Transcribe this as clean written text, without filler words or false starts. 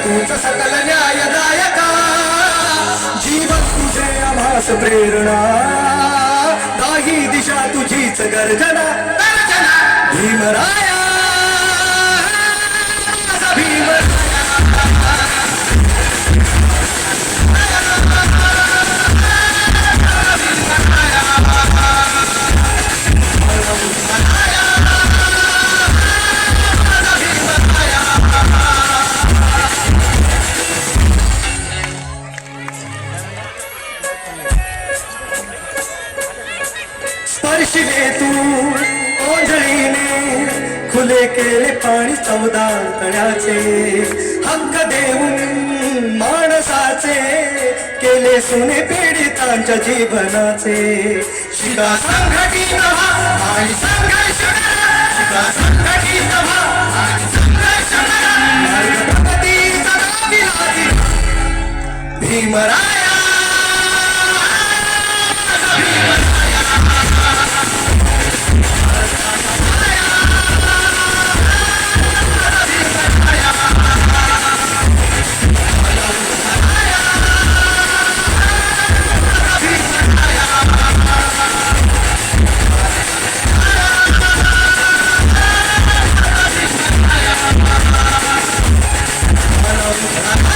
तूच सकल न्यायदायका जीवन तुझे आभास प्रेरणा दाही दिशा तुझीच गर्जना भीमराया स्पर्शिले तू ओंजळीने खुले केले पाणी 14 तळ्याचे हक्क देऊन माणसाचे केले सोने पीडितांच्या जीवनाचे शिका संघटित व्हा आणि संघर्ष करा शिका संघटित व्हा आणि संघर्ष करा मार्ग प्रगतीचा नाविलासी भीमराया Hello.